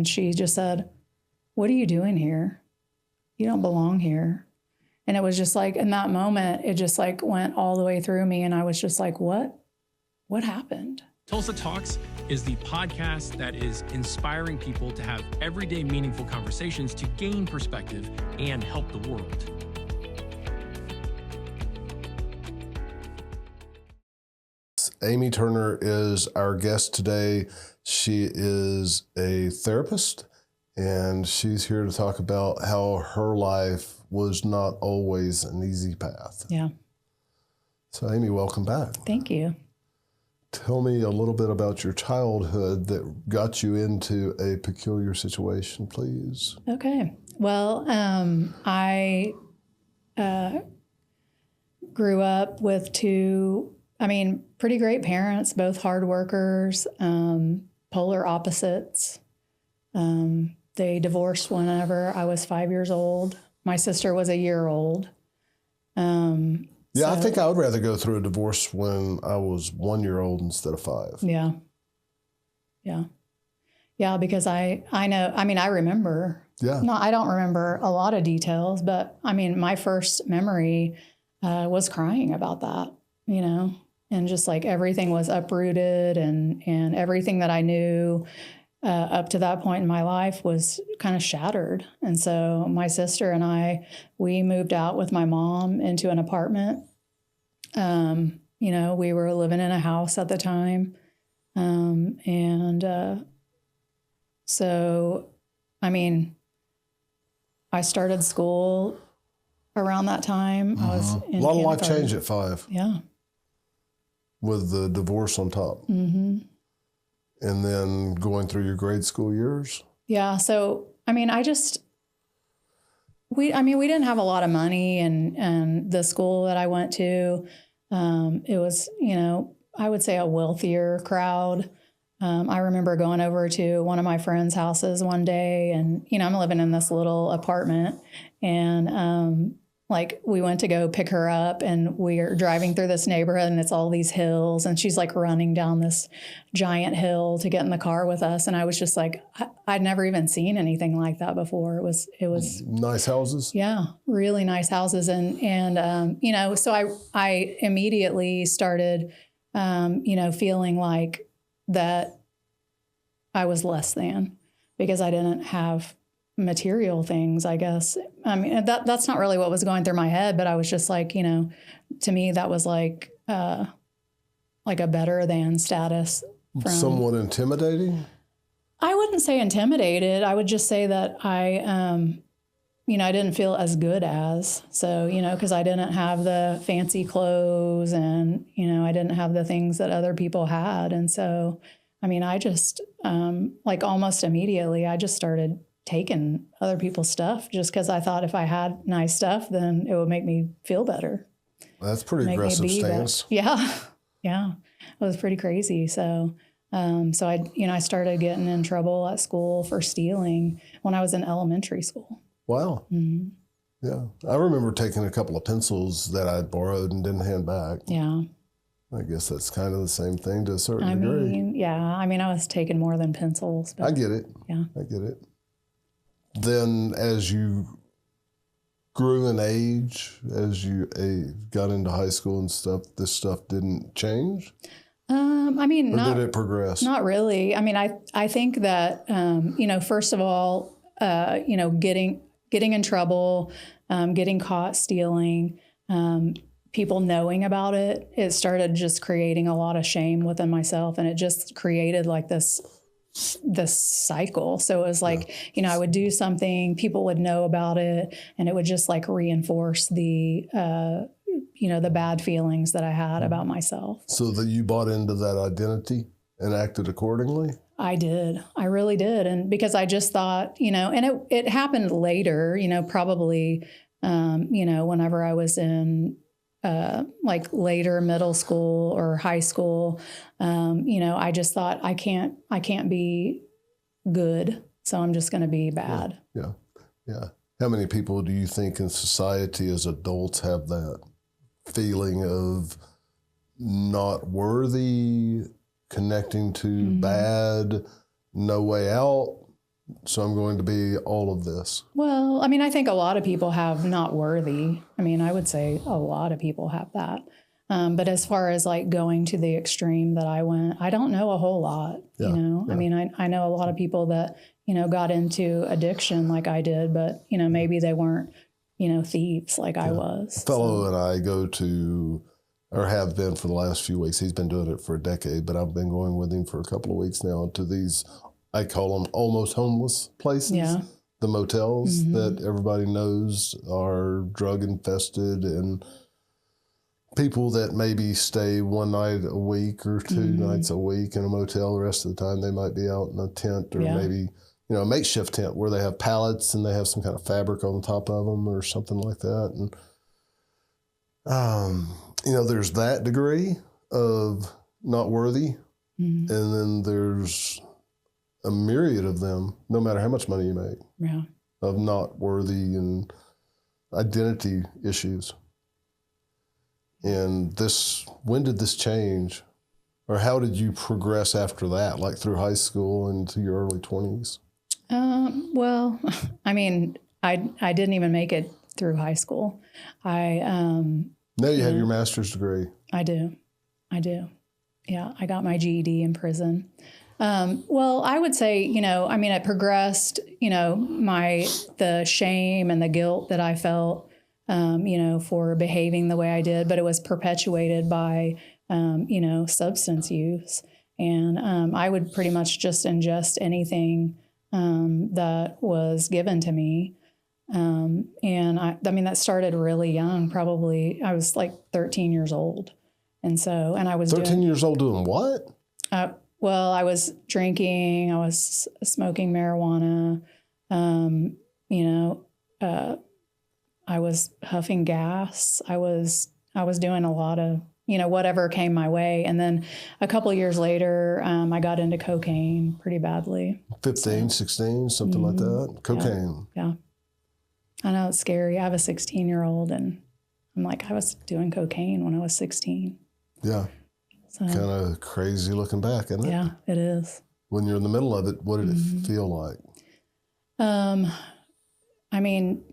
And she just said, "What are you doing here? You don't belong here." And it was just like, in that moment, it just like went all the way through me. And I was just like, what happened? Tulsa Talks is the podcast that is inspiring people to have everyday meaningful conversations to gain perspective and help the world. Amy Turner is our guest today. She is a therapist, and she's here to talk about how her life was not always an easy path. Yeah. So, Amy, welcome back. Thank you. Tell me a little bit about your childhood that got you into a peculiar situation, please. Okay. Well, I grew up with two, pretty great parents, both hard workers, polar opposites. They divorced whenever I was 5 years old. My sister was a year old. I think I would rather go through a divorce when I was 1 year old instead of 5. Yeah. Because I know, I remember. Yeah. No, I don't remember a lot of details, but my first memory was crying about that, and just like everything was uprooted and everything that I knew up to that point in my life was kind of shattered. And so my sister and we moved out with my mom into an apartment. We were living in a house at the time. I started school around that time. I was in a lot of life kindergarten. changed at 5. Yeah. With the divorce on top. Mm-hmm. And then going through your grade school years? Yeah. So, we didn't have a lot of money, and the school that I went to, it was, I would say a wealthier crowd. I remember going over to one of my friends' houses one day, and, I'm living in this little apartment, and, we went to go pick her up, and we're driving through this neighborhood, and it's all these hills, and she's like running down this giant hill to get in the car with us. And I was just like, I'd never even seen anything like that before. It was nice houses. Yeah, really nice houses. And so I immediately started, feeling like that I was less than because I didn't have material things, I guess. That's not really what was going through my head, but I was just like, to me, that was like a better than status. Somewhat intimidating? I wouldn't say intimidated. I would just say that I didn't feel as good as. So, because I didn't have the fancy clothes and, I didn't have the things that other people had. And so, I just, almost immediately, I just started taking other people's stuff just because I thought if I had nice stuff, then it would make me feel better. That's pretty aggressive stance. Yeah. It was pretty crazy. So, I started getting in trouble at school for stealing when I was in elementary school. Wow. Mm-hmm. Yeah. I remember taking a couple of pencils that I'd borrowed and didn't hand back. Yeah. I guess that's kind of the same thing to a certain degree. I was taking more than pencils. But, I get it. Yeah. I get it. Then as you grew in age, as you got into high school and stuff, this stuff didn't change? Or did it progress? Not really. I think that, first of all, getting in trouble, getting caught stealing, people knowing about it, it started just creating a lot of shame within myself. And it just created like this cycle. So it was like, I would do something, people would know about it, and it would just like reinforce the bad feelings that I had about myself. So that you bought into that identity and acted accordingly? I did. I really did. And because I just thought, and it happened later, probably, whenever I was in later middle school or high school, I just thought I can't be good, so I'm just going to be bad. Yeah. How many people do you think in society as adults have that feeling of not worthy, connecting to bad, no way out, so I'm going to be all of this. Well, I mean, I think a lot of people have not worthy. I mean, I would say a lot of people have that. But as far as like going to the extreme that I went, I don't know a whole lot, Yeah, you know. yeah. I mean, I know a lot of people that, you know, got into addiction like I did, but, you know, maybe they weren't, you know, thieves like I was. A fellow and I go to, or have been for the last few weeks. He's been doing it for a decade, but I've been going with him for a couple of weeks now to these, I call them almost homeless places. Yeah. The motels Mm-hmm. that everybody knows are drug infested, and people that maybe stay one night a week or two Mm-hmm. nights a week in a motel. The rest of the time they might be out in a tent, or Yeah. maybe, you know, a makeshift tent where they have pallets and they have some kind of fabric on top of them or something like that. And, you know, there's that degree of not worthy. Mm-hmm. And then there's a myriad of them, no matter how much money you make, Yeah. of not worthy and identity issues. And this, when did this change? Or how did you progress after that, like through high school and to your early 20s? Well, I mean, I didn't even make it through high school. Now you have your master's degree. I do. Yeah, I got my GED in prison. Well, I would say, you know, I mean, it progressed, you know, the shame and the guilt that I felt, you know, for behaving the way I did, but it was perpetuated by, you know, substance use. And I would pretty much just ingest anything that was given to me. And I mean, that started really young, probably. I was like 13 years old. And so, and I was 13 years old doing what? Well, I was drinking, I was smoking marijuana, you know, I was huffing gas. I was doing a lot of, you know, whatever came my way. And then a couple of years later, I got into cocaine pretty badly. 15, 16, something like that? Cocaine. Yeah. I know it's scary. I have a 16-year-old and I'm like, I was doing cocaine when I was 16. Yeah. So, Kind of crazy looking back, isn't it? yeah, it is. When you're in the middle of it, what did it feel like? I mean,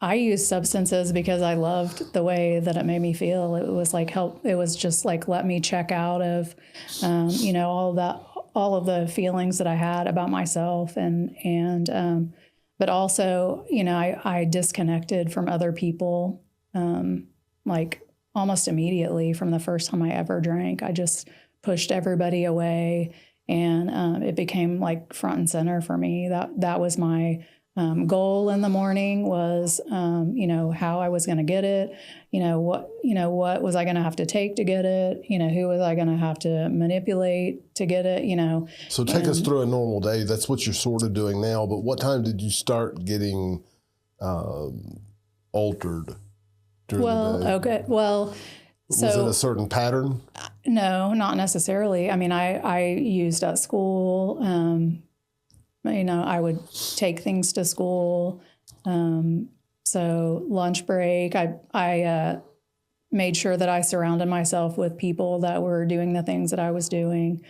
I used substances because I loved the way that it made me feel. It was like it was just like, let me check out of, you know, all of the feelings that I had about myself but also, you know, I disconnected from other people, like almost immediately from the first time I ever drank. I just pushed everybody away, and it became like front and center for me. That was my goal in the morning was, you know, how I was going to get it, what was I going to have to take to get it, who was I going to have to manipulate to get it, So take us through a normal day. That's what you're sort of doing now, but what time did you start getting altered during the day? Okay. Well, so. Was it a certain pattern? No, not necessarily. I mean, I used at school, I would take things to school. So lunch break, I made sure that I surrounded myself with people that were doing the things that I was doing,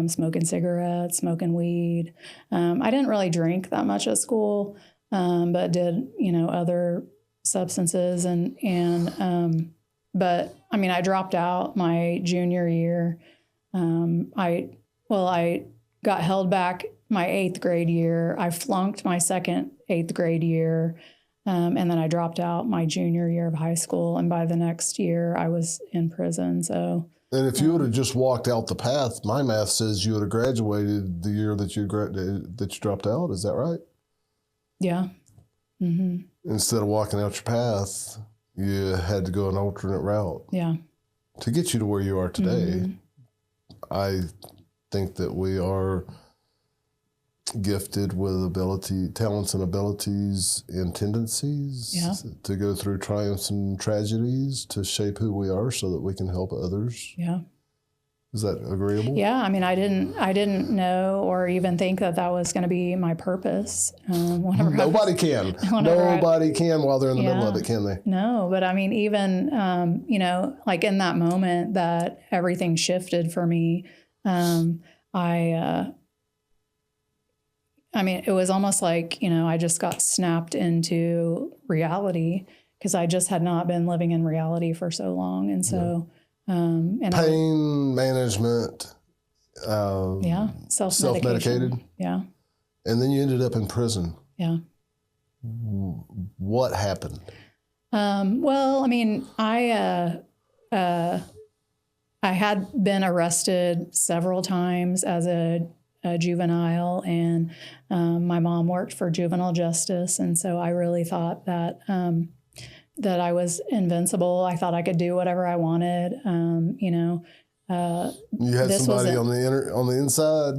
smoking cigarettes, smoking weed. I didn't really drink that much at school, but did, other substances but I mean, I dropped out my junior year. I got held back my 8th grade year. I flunked my second 8th grade year. And then I dropped out my junior year of high school. And by the next year, I was in prison. So. And if you would have just walked out the path, my math says you would have graduated the year that you dropped out. Is that right? Yeah. Mm-hmm. Instead of walking out your path, you had to go an alternate route. Yeah. To get you to where you are today. Mm-hmm. I think that we are gifted with talents and abilities and tendencies to go through triumphs and tragedies to shape who we are so that we can help others. Yeah. Is that agreeable? Yeah. I mean, I didn't know or even think that was going to be my purpose. Nobody can. Nobody can while they're in the middle of it, can they? No, but I mean, even, like in that moment that everything shifted for me, I mean, it was almost like, I just got snapped into reality because I just had not been living in reality for so long. And so, and pain management. Self-medicated. Yeah. And then you ended up in prison. Yeah. What happened? Well, I mean, I had been arrested several times as a juvenile, and my mom worked for juvenile justice, and so I really thought that that I was invincible. I thought I could do whatever I wanted. You had somebody on the inside.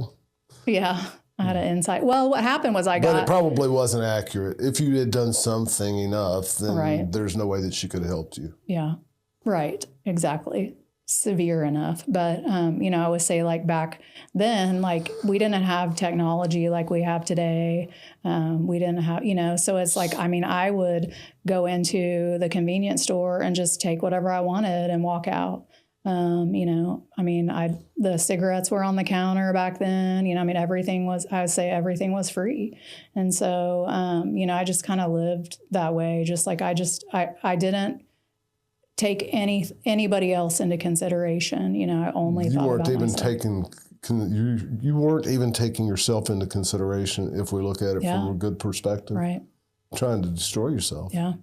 Yeah, I had an insight. Well, what happened was but it probably wasn't accurate. If you had done something enough, then there's no way that she could have helped you. Yeah, right, exactly. Severe enough. But, I would say like back then, like we didn't have technology like we have today. We didn't have, so it's like, I mean, I would go into the convenience store and just take whatever I wanted and walk out. The cigarettes were on the counter back then, everything was free. And so, I just kind of lived that way. Just like I didn't take anybody else into consideration. I only thought about myself. You weren't even taking yourself into consideration if we look at it from a good perspective. Right. Trying to destroy yourself. Yeah.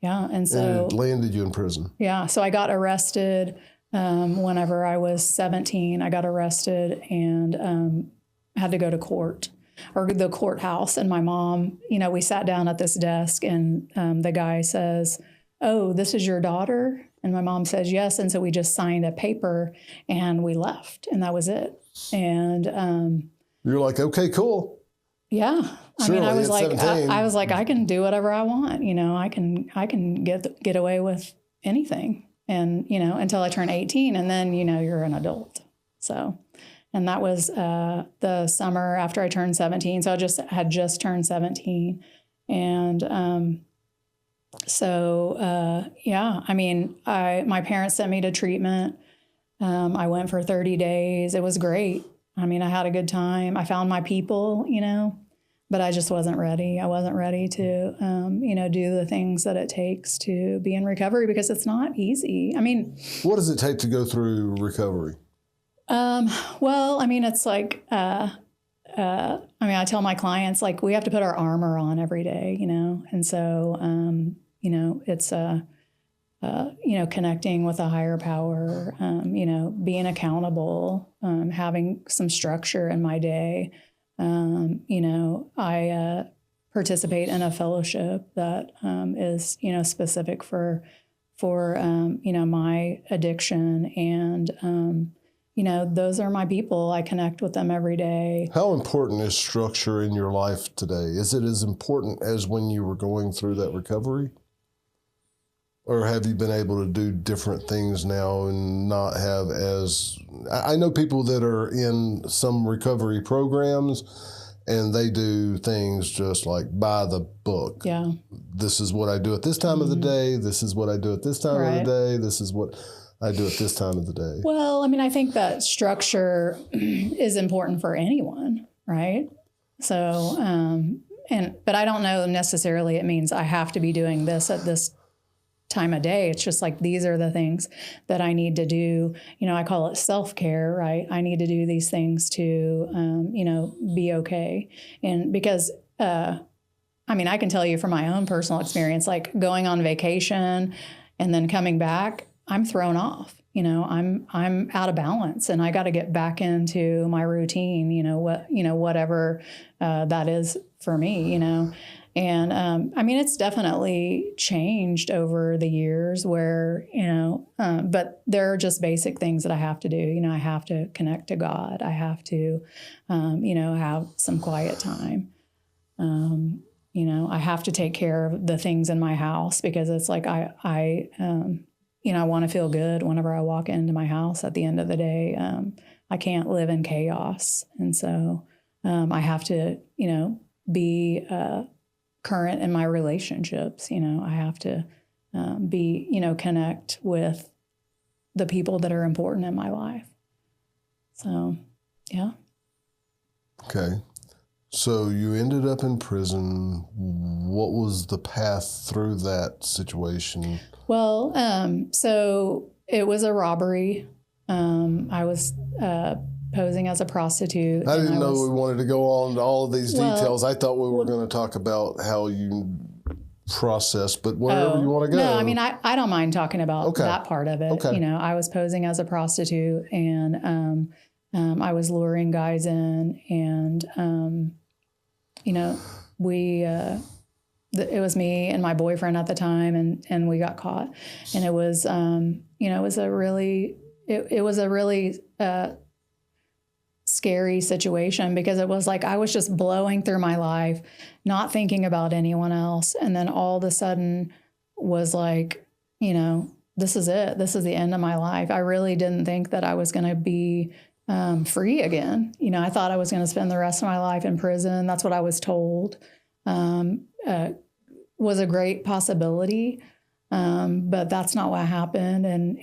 Yeah. And so it landed you in prison. Yeah. So I got arrested whenever I was 17. I got arrested and had to go to court or the courthouse. And my mom, we sat down at this desk and the guy says, "Oh, this is your daughter?" And my mom says, "Yes." And so we just signed a paper and we left, and that was it. And you're like, okay, cool. Yeah. Surely, I was like, I can do whatever I want. I can get away with anything. And, until I turn 18, and then, you're an adult. So, and that was the summer after I turned 17. So I had just turned 17. And my parents sent me to treatment. I went for 30 days. It was great. I had a good time. I found my people, but I just wasn't ready. I wasn't ready to, do the things that it takes to be in recovery because it's not easy. What does it take to go through recovery? It's like, I tell my clients, like, we have to put our armor on every day, and so, it's, connecting with a higher power, being accountable, having some structure in my day. I participate in a fellowship that is, specific for my addiction. And, those are my people. I connect with them every day. How important is structure in your life today? Is it as important as when you were going through that recovery? Or have you been able to do different things now and not have as... I know people that are in some recovery programs and they do things just like by the book. Yeah. This is what I do at this time of the day. This is what I do at this time of the day. This is what I do at this time of the day. Well, I think that structure is important for anyone, right? So, but I don't know necessarily it means I have to be doing this at this time of day. It's just like, these are the things that I need to do. I call it self-care, right? I need to do these things to, be okay. And because, I can tell you from my own personal experience, like going on vacation and then coming back, I'm thrown off. I'm out of balance, and I got to get back into my routine. Whatever that is for me. And it's definitely changed over the years. Where but there are just basic things that I have to do. I have to connect to God. I have to, have some quiet time. I have to take care of the things in my house because it's like I want to feel good whenever I walk into my house at the end of the day. I can't live in chaos. And so I have to, be current in my relationships. I have to be, connect with the people that are important in my life. So, yeah. Okay. So you ended up in prison. What was the path through that situation? Well, so it was a robbery. I was posing as a prostitute. I didn't know we wanted to go on to all of these details. I thought we were going to talk about how you process, but wherever you want to go. No, I mean, I don't mind talking about that part of it. Okay. You know, I was posing as a prostitute, and I was luring guys in, and you know, it was me and my boyfriend at the time, and we got caught, and it was you know, it was a really scary situation, because it was like I was just blowing through my life, not thinking about anyone else, and then all of a sudden was like, you know, this is it. This is the end of my life. I really didn't think that I was going to be free again. You know, I thought I was going to spend the rest of my life in prison. That's what I was told. Was a great possibility, but that's not what happened. And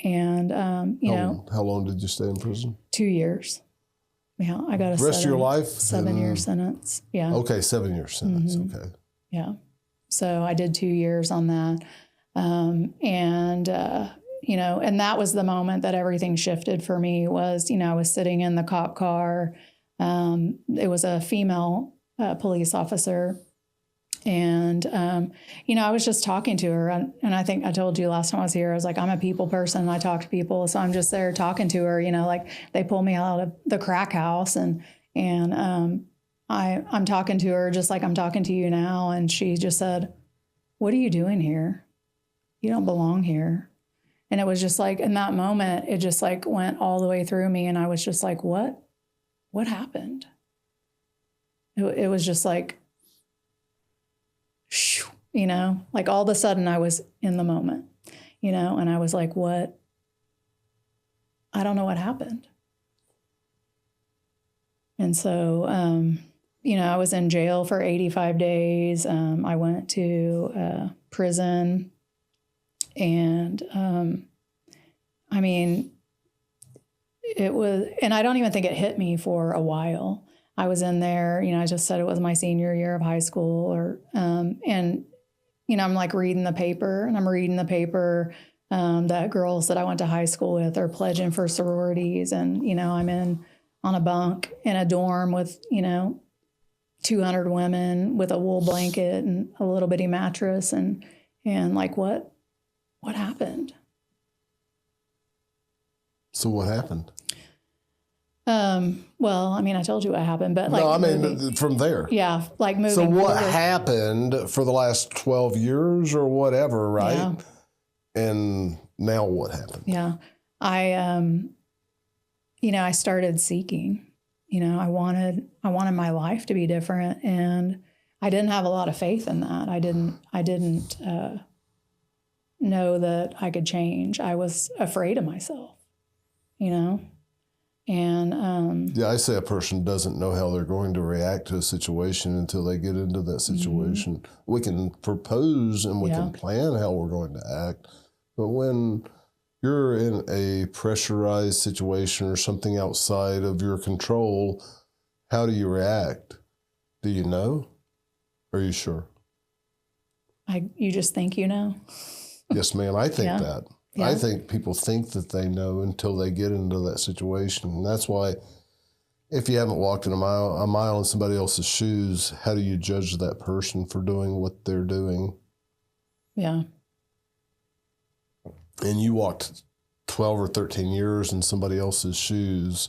you know, how long did you stay in prison? 2 years. Yeah, I got a rest of your life 7-year sentence. Yeah. Okay, 7-year sentence. Mm-hmm. Okay. Yeah. So I did 2 years on that, and you know, and that was the moment that everything shifted for me. Was, you know, I was sitting in the cop car. It was a female police officer. And, you know, I was just talking to her, and I think I told you last time I was here, I was like, I'm a people person. I talk to people. So I'm just there talking to her, you know, like they pulled me out of the crack house, and I'm talking to her just like I'm talking to you now. And she just said, "What are you doing here? You don't belong here." And it was just like, in that moment, it just like went all the way through me. And I was just like, what happened? It was just like, you know, like all of a sudden I was in the moment, you know, and I was like, what? I don't know what happened. And so, you know, I was in jail for 85 days. I went to prison, and I mean, it was, and I don't even think it hit me for a while. I was in there, you know, I just said it was my senior year of high school, or, and, you know, I'm like reading the paper, that girls that I went to high school with are pledging for sororities. And, you know, I'm on a bunk in a dorm with, you know, 200 women with a wool blanket and a little bitty mattress. And like, what happened? So what happened? Well, I mean, I told you what happened, but like, no, I mean, from there. Yeah. Like moving. So what forward. happened for the last 12 years or whatever, right? Yeah. And now what happened? Yeah. You know, I started seeking, you know, I wanted my life to be different, and I didn't have a lot of faith in that. I didn't know that I could change. I was afraid of myself, you know? And yeah, I say a person doesn't know how they're going to react to a situation until they get into that situation. Mm-hmm. We can propose and we can plan how we're going to act, but when you're in a pressurized situation or something outside of your control, how do you react? Do you know? Are you sure? You just think you know? Yes, ma'am. I think that. Yeah. I think people think that they know until they get into that situation. And that's why if you haven't walked in a mile in somebody else's shoes, how do you judge that person for doing what they're doing? Yeah. And you walked 12 or 13 years in somebody else's shoes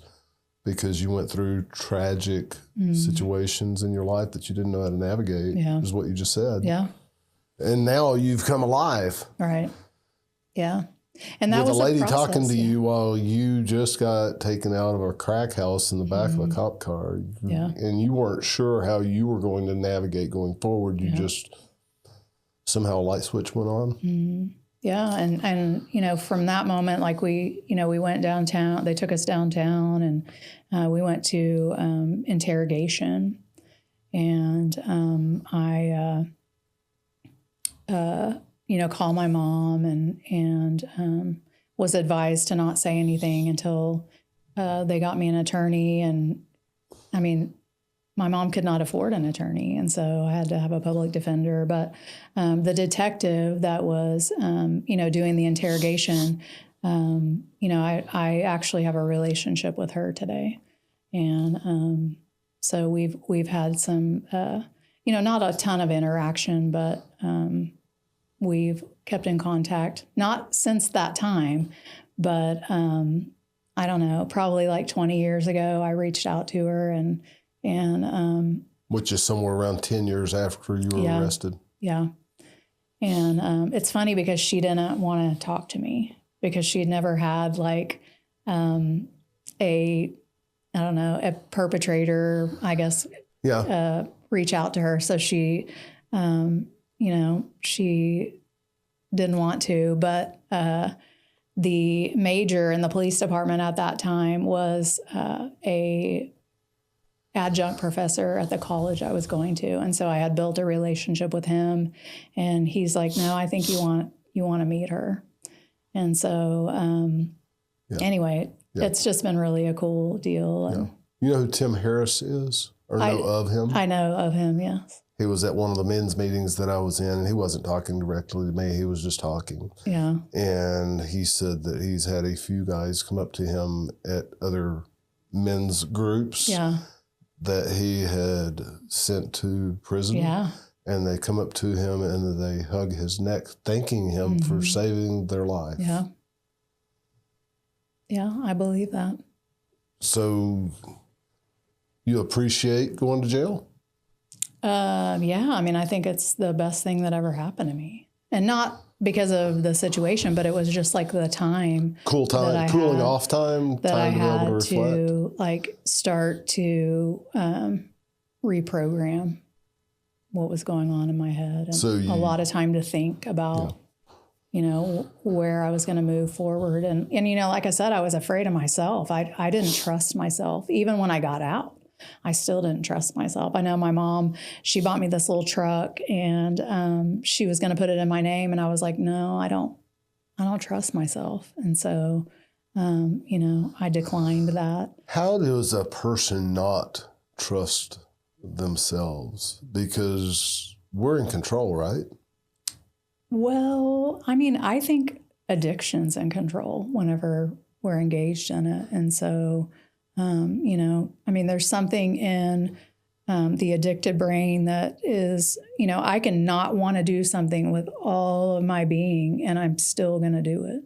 because you went through tragic situations in your life that you didn't know how to navigate, is what you just said. Yeah. And now you've come alive. Right. Yeah. And that was a lady process, talking to you while you just got taken out of a crack house in the back of a cop car. Yeah. And you weren't sure how you were going to navigate going forward. You just somehow a light switch went on. Mm-hmm. Yeah. And, you know, from that moment, like we went downtown, they took us downtown, and we went to interrogation, and I you know, call my mom, and was advised to not say anything until they got me an attorney. And I mean, my mom could not afford an attorney, and so I had to have a public defender. But the detective that was, doing the interrogation, I actually have a relationship with her today, and so we've had some, not a ton of interaction, but we've kept in contact. Not since that time, but I don't know, probably like 20 years ago, I reached out to her and which is somewhere around 10 years after you were arrested. Yeah. And it's funny because she didn't want to talk to me because she had never had like a perpetrator, I guess, reach out to her. So she, she didn't want to, but the major in the police department at that time was a adjunct professor at the college I was going to. And so I had built a relationship with him, and he's like, no, I think you want to meet her. And so, anyway, it's just been really a cool deal. And you know who Tim Harris is, or know of him? I know of him. Yes. He was at one of the men's meetings that I was in, and he wasn't talking directly to me. He was just talking. Yeah. And he said that he's had a few guys come up to him at other men's groups. Yeah. That he had sent to prison. Yeah. And they come up to him and they hug his neck, thanking him for saving their life. Yeah. Yeah, I believe that. So you appreciate going to jail? Yeah, I mean, I think it's the best thing that ever happened to me. And not because of the situation, but it was just like the time. Cool time, cooling off time, that time I to be able to had reflect. to like start to reprogram what was going on in my head. And a lot of time to think about, where I was going to move forward. And, like I said, I was afraid of myself. I didn't trust myself. Even when I got out, I still didn't trust myself. I know my mom, she bought me this little truck, and she was going to put it in my name. And I was like, no, I don't trust myself. And so, I declined that. How does a person not trust themselves? Because we're in control, right? Well, I mean, I think addiction's in control whenever we're engaged in it. And so, there's something in the addicted brain that is, I can not want to do something with all of my being, and I'm still going to do it.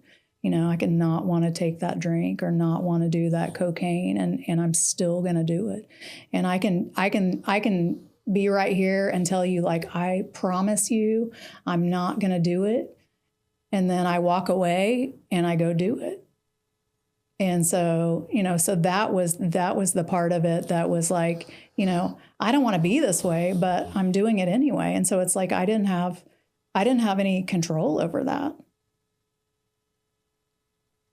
I can not want to take that drink or not want to do that cocaine, and I'm still going to do it. And I can be right here and tell you, like, I promise you, I'm not going to do it. And then I walk away and I go do it. And so, so that was the part of it that was like, I don't want to be this way, but I'm doing it anyway. And so it's like, I didn't have any control over that.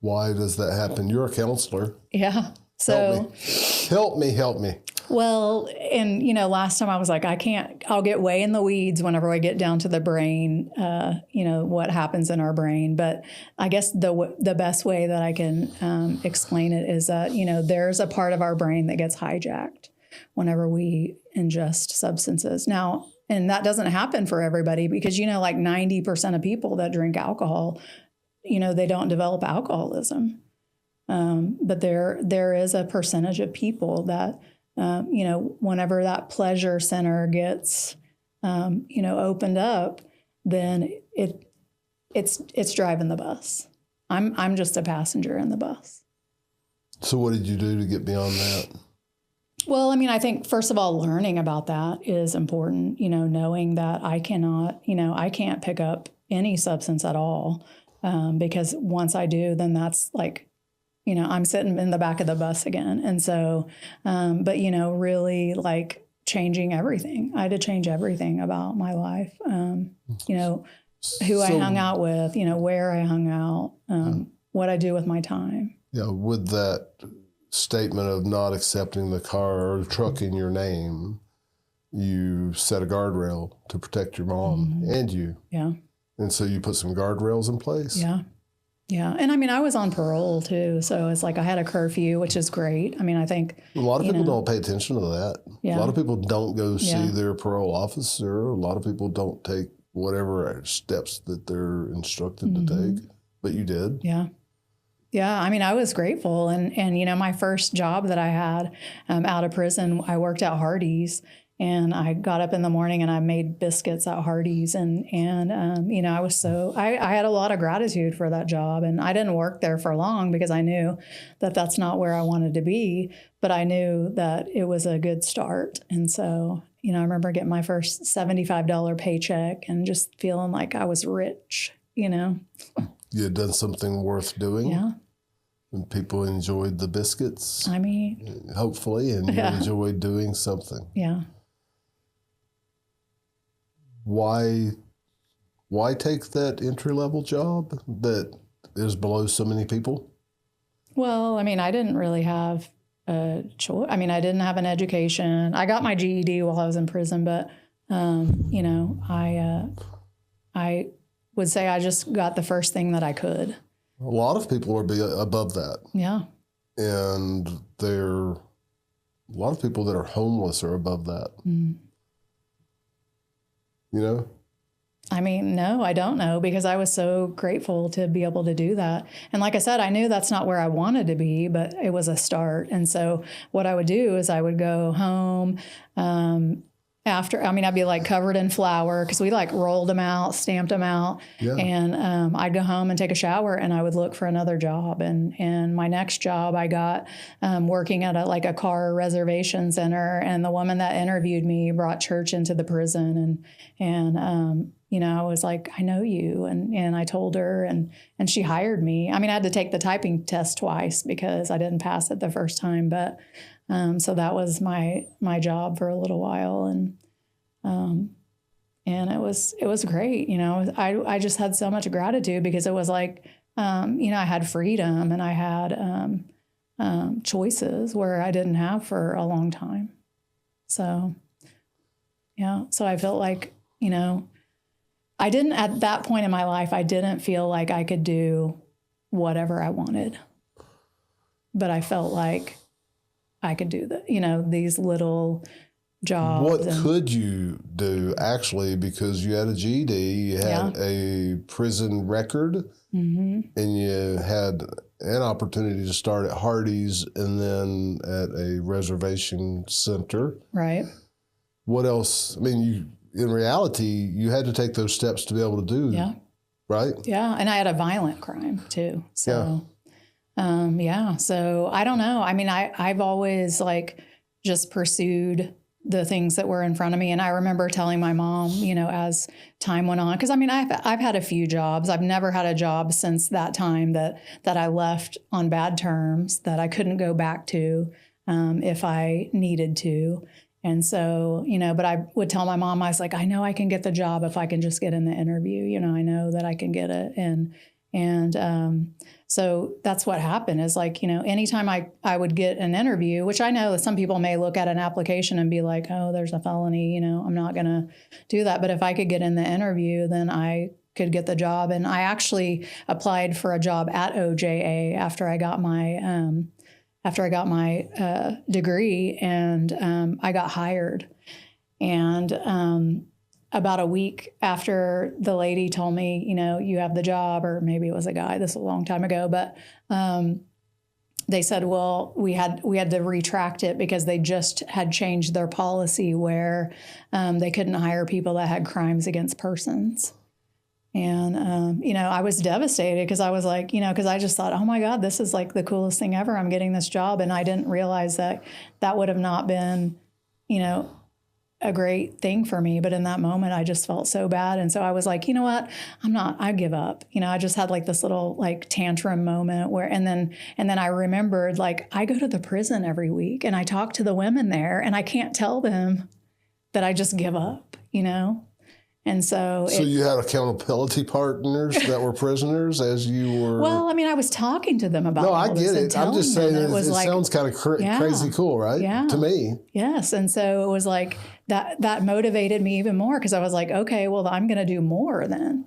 Why does that happen? You're a counselor. Yeah. So help me. Well, and last time I was like, I'll get way in the weeds whenever I get down to the brain, what happens in our brain. But I guess the best way that I can explain it is that, there's a part of our brain that gets hijacked whenever we ingest substances. Now, and that doesn't happen for everybody because, like 90% of people that drink alcohol, they don't develop alcoholism. But there is a percentage of people that, whenever that pleasure center gets, opened up, then it's driving the bus. I'm just a passenger in the bus. So what did you do to get beyond that? Well, I think first of all, learning about that is important, knowing that I can't pick up any substance at all. Because once I do, then that's like, I'm sitting in the back of the bus again. And so, but, really like changing everything. I had to change everything about my life. Who I hung out with, where I hung out, what I do with my time. Yeah. With that statement of not accepting the car or the truck in your name, you set a guardrail to protect your mom and you. Yeah. And so you put some guardrails in place? Yeah. Yeah. And I was on parole too. So it's like I had a curfew, which is great. I think a lot of people don't pay attention to that. Yeah. A lot of people don't go see Yeah. their parole officer. A lot of people don't take whatever steps that they're instructed to take, but you did. Yeah. Yeah, I mean, I was grateful, and you know, my first job that I had out of prison, I worked at Hardee's, and I got up in the morning and I made biscuits at Hardee's, and you know, I had a lot of gratitude for that job, and I didn't work there for long because I knew that that's not where I wanted to be, but I knew that it was a good start, and so you know, I remember getting my first $75 paycheck and just feeling like I was rich, you know. You had done something worth doing. Yeah. And people enjoyed the biscuits. I mean, hopefully, and you enjoyed doing something. Yeah. Why take that entry-level job that is below so many people? Well, I mean, I didn't really have a choice. I mean, I didn't have an education. I got my GED while I was in prison, but you know, I would say I just got the first thing that I could. A lot of people are above that. Yeah. And a lot of people that are homeless are above that. Mm. You know? I mean, no, I don't know, because I was so grateful to be able to do that. And like I said, I knew that's not where I wanted to be, but it was a start. And so what I would do is I would go home I'd be like covered in flour because we like rolled them out, stamped them out. Yeah. And I'd go home and take a shower and I would look for another job. And my next job I got working at a car reservation center. And the woman that interviewed me brought church into the prison. And you know, I was like, I know you. And I told her and she hired me. I mean, I had to take the typing test twice because I didn't pass it the first time. But so that was my job for a little while, and it was great. You know, I just had so much gratitude because it was like, you know, I had freedom and I had choices where I didn't have for a long time. So, yeah. So I felt like, you know, I didn't at that point in my life, I didn't feel like I could do whatever I wanted, but I felt like I could do these little jobs. What could you do actually? Because you had a GED, you had a prison record, and you had an opportunity to start at Hardee's and then at a reservation center. Right. What else? I mean, in reality, you had to take those steps to be able to do. Yeah. Right. Yeah, and I had a violent crime too. So. Yeah. So I don't know. I mean, I've always just pursued the things that were in front of me. And I remember telling my mom, you know, as time went on, because I mean, I've had a few jobs. I've never had a job since that time that I left on bad terms that I couldn't go back to if I needed to. And so, you know, but I would tell my mom, I was like, I know I can get the job if I can just get in the interview. You know, I know that I can get it. And so that's what happened is you know, anytime I would get an interview, which I know that some people may look at an application and be like, oh, there's a felony, you know, I'm not going to do that. But if I could get in the interview, then I could get the job. And I actually applied for a job at OJA after I got my degree, and I got hired. And about a week after the lady told me, you know, you have the job, or maybe it was a guy, this was a long time ago, but they said, well, we had to retract it because they just had changed their policy where they couldn't hire people that had crimes against persons. And, you know, I was devastated because I was like, you know, because I just thought, oh my God, this is like the coolest thing ever. I'm getting this job. And I didn't realize that would have not been, you know, a great thing for me. But in that moment, I just felt so bad. And so I was like, you know what, I give up. You know, I just had this little tantrum moment where, and then I remembered I go to the prison every week and I talk to the women there and I can't tell them that I just give up, you know? And so you had accountability partners that were prisoners as you were. Well, I mean, I was talking to them about. No, I get it. I'm just saying it sounds kind of crazy cool, right? Yeah. To me. Yes, and so it was that motivated me even more because I was like, okay, well, I'm going to do more then.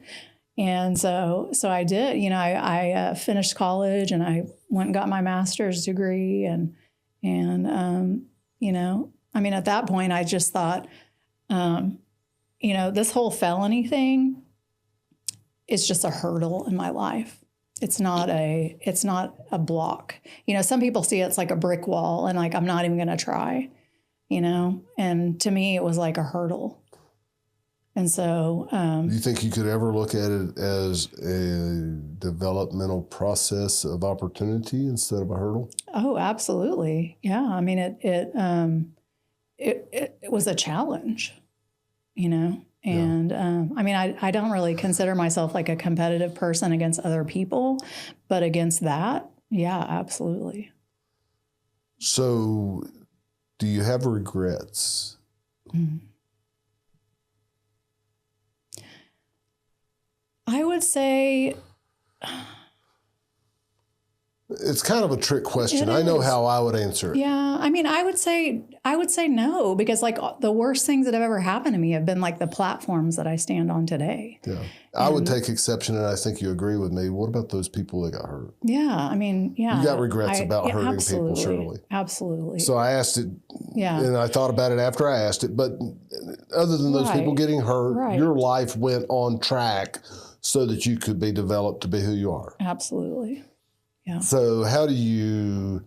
And so I did. You know, I finished college and I went and got my master's degree and you know, I mean, at that point, I just thought, this whole felony thing is just a hurdle in my life. It's not a block. Some people see it's like a brick wall and like, I'm not even going to try, and to me, it was like a hurdle. And so, do you think you could ever look at it as a developmental process of opportunity instead of a hurdle? Oh, absolutely. Yeah. I mean, it was a challenge, and I mean, I don't really consider myself like a competitive person against other people, but against that, yeah, absolutely. So do you have regrets? Mm. I would say it's kind of a trick question. I know how I would answer it. Yeah. I mean, I would say no, because like the worst things that have ever happened to me have been like the platforms that I stand on today. Yeah. I would take exception, and I think you agree with me. What about those people that got hurt? Yeah. I mean, yeah. You got regrets about hurting people, surely. Absolutely. So I asked it, yeah, and I thought about it after I asked it. But other than those people getting hurt, your life went on track so that you could be developed to be who you are. Absolutely. Yeah. So how do you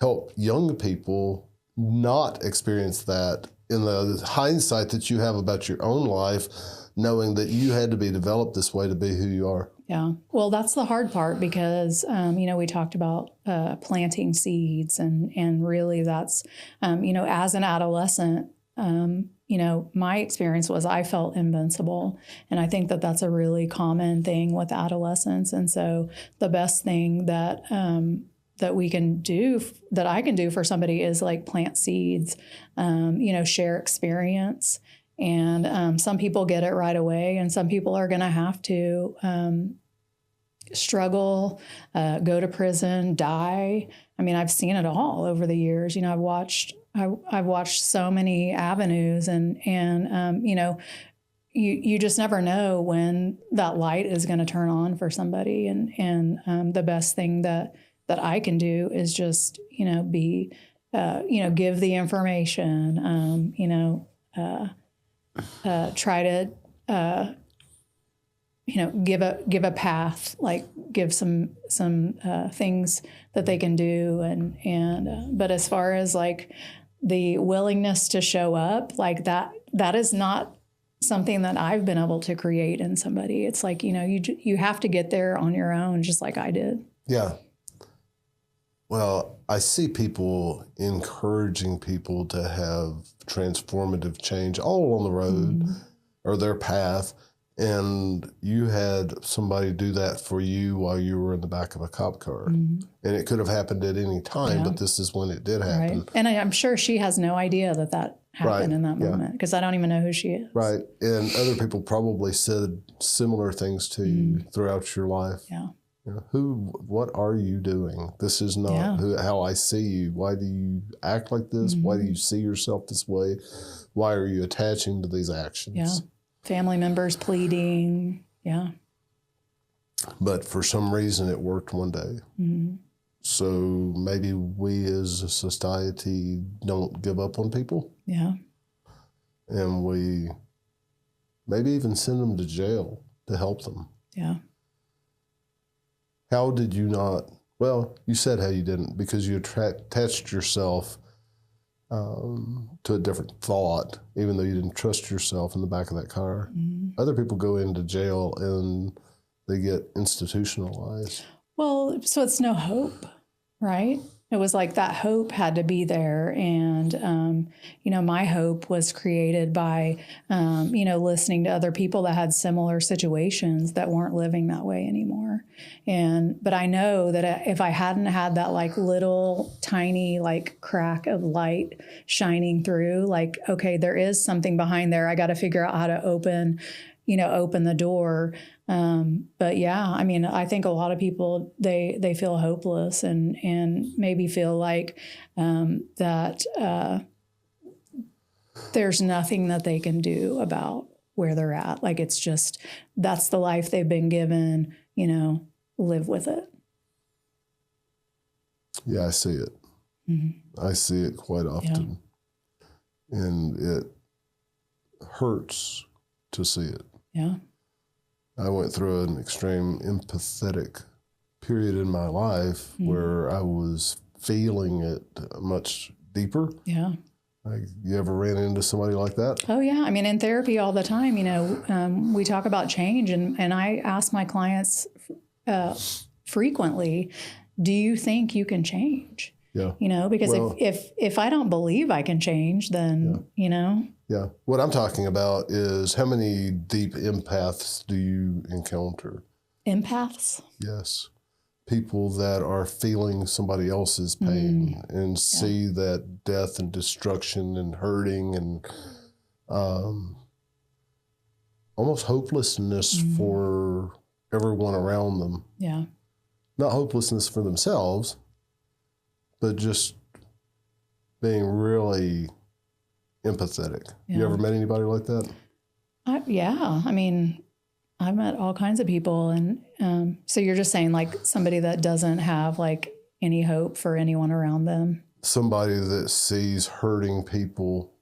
help young people not experience that in the hindsight that you have about your own life, knowing that you had to be developed this way to be who you are? Yeah. Well, that's the hard part because, we talked about planting seeds and really that's, as an adolescent, my experience was I felt invincible. And I think that that's a really common thing with adolescents. And so the best thing that we can do, that I can do for somebody is like plant seeds, share experience. And some people get it right away, and some people are going to have to struggle, go to prison, die. I mean, I've seen it all over the years. I've watched so many avenues, and you just never know when that light is going to turn on for somebody. And the best thing that I can do is just be give the information, try to give a path, like give some things that they can do, and but as far as like the willingness to show up, like that is not something that I've been able to create in somebody. It's like you have to get there on your own, just like I did. Yeah. Well, I see people encouraging people to have transformative change all along the road or their path. And you had somebody do that for you while you were in the back of a cop car. And it could have happened at any time, but this is when it did happen. Right. And I'm sure she has no idea that happened in that moment, because I don't even know who she is. Right. And other people probably said similar things to you throughout your life. Yeah. What are you doing? This is not how I see you. Why do you act like this? Why do you see yourself this way? Why are you attaching to these actions? Yeah. Family members pleading. Yeah. But for some reason it worked one day. So maybe we as a society don't give up on people. Yeah. And we maybe even send them to jail to help them. Yeah. How did you not? Well, you said how you didn't, because you attached yourself to a different thought, even though you didn't trust yourself in the back of that car. Other people go into jail and they get institutionalized. Well, so it's no hope, right? It was like that hope had to be there. And, my hope was created by, listening to other people that had similar situations that weren't living that way anymore. But I know that if I hadn't had that like little tiny like crack of light shining through, like, okay, there is something behind there. I got to figure out how to open the door. But yeah, I mean, I think a lot of people, they feel hopeless and maybe feel like that there's nothing that they can do about where they're at. Like, it's just, that's the life they've been given, live with it. Yeah, I see it. I see it quite often. and it hurts to see it. Yeah. I went through an extreme empathetic period in my life where I was feeling it much deeper. Yeah. You ever ran into somebody like that? Oh, yeah. I mean, in therapy all the time, we talk about change, and I ask my clients frequently, do you think you can change? Yeah. Because if I don't believe I can change, then, Yeah. What I'm talking about is how many deep empaths do you encounter? Empaths? Yes. People that are feeling somebody else's pain and see that death and destruction and hurting and almost hopelessness for everyone around them. Yeah. Not hopelessness for themselves, but just being really empathetic. Yeah. You ever met anybody like that? Yeah. I mean, I've met all kinds of people. And so you're just saying like somebody that doesn't have like any hope for anyone around them. Somebody that sees hurting people,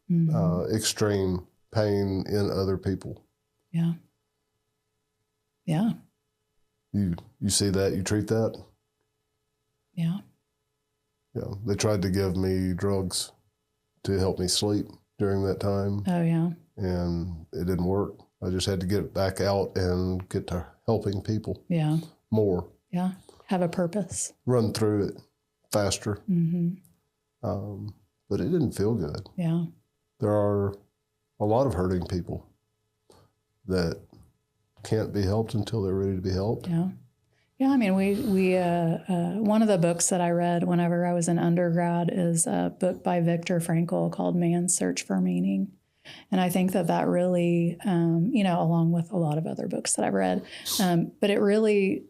extreme pain in other people. Yeah. Yeah. You see that, you treat that? Yeah. Yeah. They tried to give me drugs to help me sleep during that time. Oh, yeah. And it didn't work. I just had to get back out and get to helping people. Yeah. More. Yeah. Have a purpose. Run through it faster. But it didn't feel good. Yeah. There are a lot of hurting people that can't be helped until they're ready to be helped. Yeah. Yeah. I mean, we one of the books that I read whenever I was in undergrad is a book by Viktor Frankl called Man's Search for Meaning. And I think that really, along with a lot of other books that I've read, but it really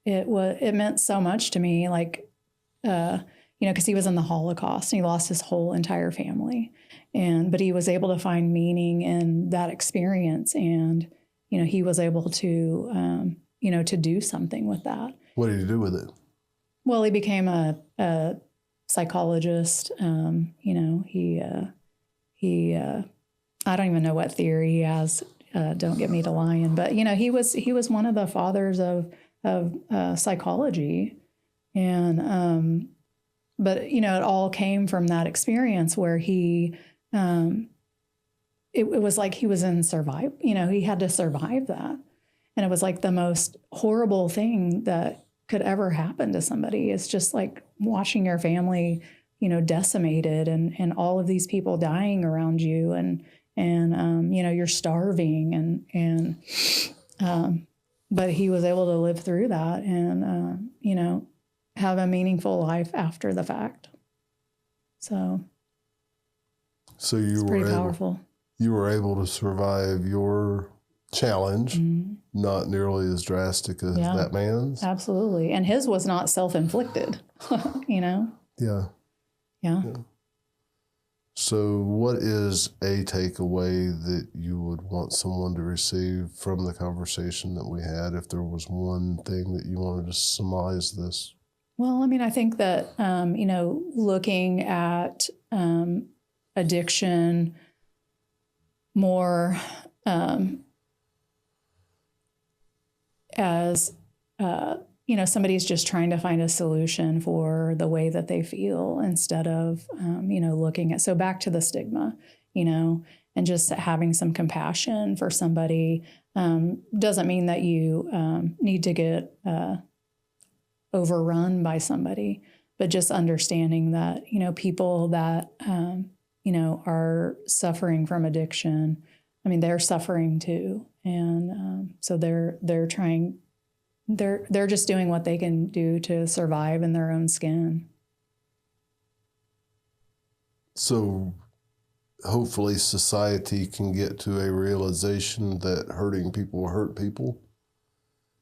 it meant so much to me, because he was in the Holocaust and he lost his whole entire family, but he was able to find meaning in that experience, and he was able to to do something with that. What did he do with it? Well, he became a psychologist. He I don't even know what theory he has. Don't get me to lying, but he was one of the fathers of psychology, and but it all came from that experience where he it was like he was in survival. He had to survive that, and it was like the most horrible thing that could ever happen to somebody. It's just like watching your family decimated and all of these people dying around you, and you're starving, but he was able to live through that and have a meaningful life after the fact. So you pretty were powerful. You were able to survive your challenge, not nearly as drastic as that man's. Absolutely, and his was not self-inflicted. Yeah. So what is a takeaway that you would want someone to receive from the conversation that we had, if there was one thing that you wanted to surmise this? Well, I mean, I think that, looking at addiction more as somebody's just trying to find a solution for the way that they feel instead of, looking at, so back to the stigma, and just having some compassion for somebody doesn't mean that you need to get overrun by somebody, but just understanding that, people that, are suffering from addiction, I mean, they're suffering too. And so they're trying, they're just doing what they can do to survive in their own skin. So hopefully society can get to a realization that hurting people hurt people.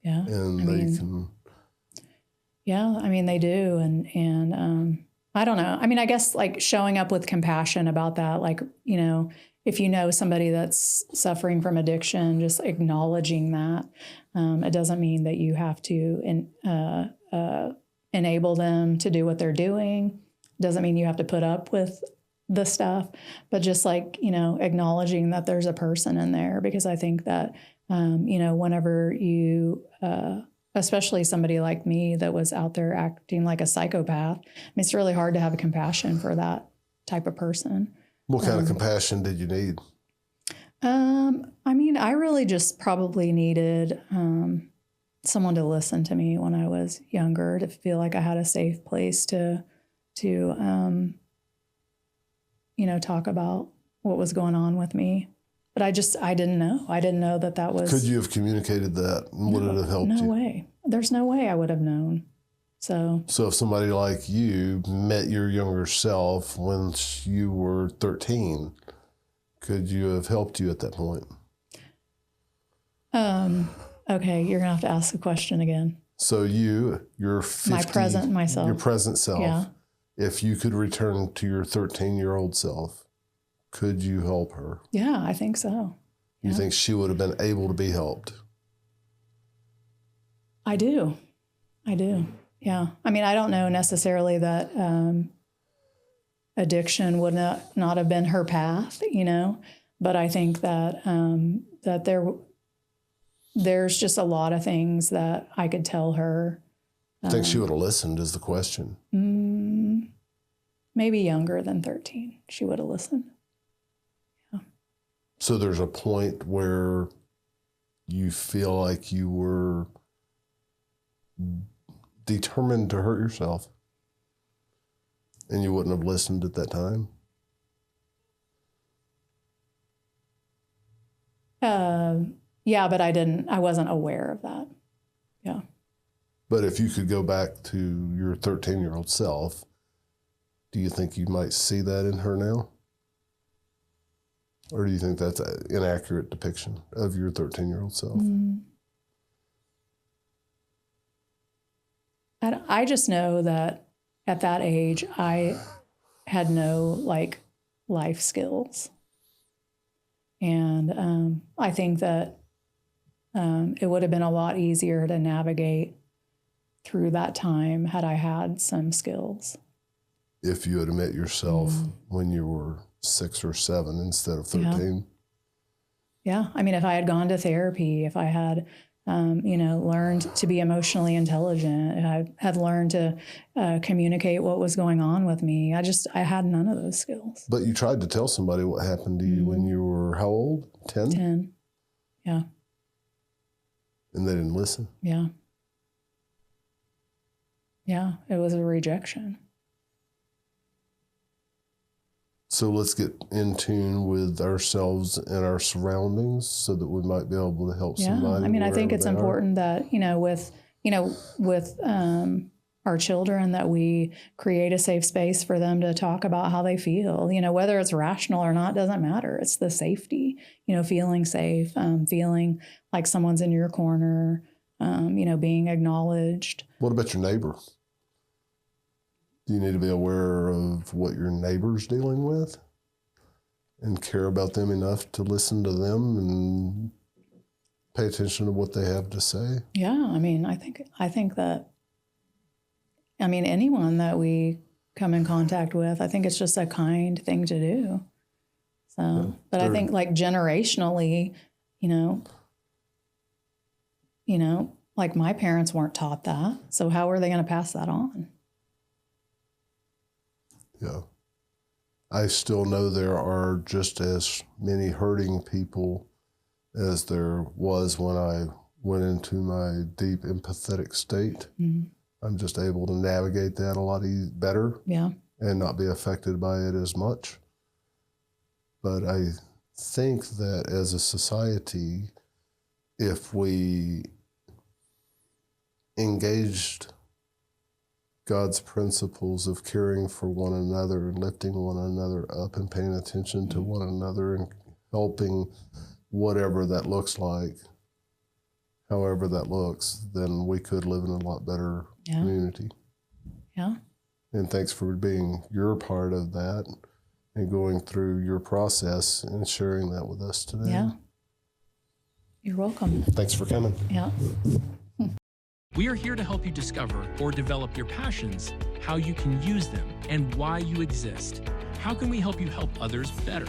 Yeah. And they can. Yeah, I mean, they do. And I don't know. I mean, I guess like showing up with compassion about that, like, if somebody that's suffering from addiction, just acknowledging that. It doesn't mean that you have to enable them to do what they're doing. It doesn't mean you have to put up with the stuff, but just like, you know, acknowledging that there's a person in there, because I think that, you know, whenever you, especially somebody like me that was out there acting like a psychopath, I mean, it's really hard to have a compassion for that type of person. What kind of compassion did you need? I mean, I really just probably needed someone to listen to me when I was younger, to feel like I had a safe place to you know, talk about what was going on with me. But I didn't know. I didn't know that was. Could you have communicated that? Would it have helped you? No way. There's no way I would have known. So if somebody like you met your younger self when you were 13, could you have helped you at that point? Okay, you're gonna have to ask the question again. So your 50, my present myself, your present self. Yeah. If you could return to your 13-year-old self, could you help her? Yeah, I think so. You think she would have been able to be helped? I do. Yeah. I mean, I don't know necessarily that addiction would not have been her path, you know, but I think that that there's just a lot of things that I could tell her. I think she would have listened is the question. Maybe younger than 13, she would have listened. Yeah. So there's a point where you feel like you were determined to hurt yourself and you wouldn't have listened at that time? Yeah, but I wasn't aware of that. Yeah. But if you could go back to your 13-year-old self, do you think you might see that in her now? Or do you think that's an inaccurate depiction of your 13-year-old self? I just know that at that age, I had no like life skills. And I think that it would have been a lot easier to navigate through that time had I had some skills. If you had met yourself when you were 6 or 7 instead of 13. Yeah. I mean, if I had gone to therapy, if I had, you know, learned to be emotionally intelligent, if I had learned to communicate what was going on with me, I had none of those skills. But you tried to tell somebody what happened to you when you were how old? 10? 10. Yeah. And they didn't listen? Yeah. Yeah. It was a rejection. So let's get in tune with ourselves and our surroundings so that we might be able to help somebody. I mean, I think it's important that, with our children, that we create a safe space for them to talk about how they feel, whether it's rational or not, doesn't matter. It's the safety, feeling safe, feeling like someone's in your corner, being acknowledged. What about your neighbor? Do you need to be aware of what your neighbor's dealing with and care about them enough to listen to them and pay attention to what they have to say? Yeah, I mean, I think that, anyone that we come in contact with, I think it's just a kind thing to do. So, yeah, but I think like generationally, like my parents weren't taught that. So how are they going to pass that on? Yeah. I still know there are just as many hurting people as there was when I went into my deep empathetic state. Mm-hmm. I'm just able to navigate that a lot better, and not be affected by it as much. But I think that as a society, if we engaged God's principles of caring for one another and lifting one another up and paying attention to one another and helping whatever that looks like, however that looks, then we could live in a lot better community. Yeah. And thanks for being your part of that and going through your process and sharing that with us today. Yeah. You're welcome. Thanks for coming. Yeah. We are here to help you discover or develop your passions, how you can use them, and why you exist. How can we help you help others better?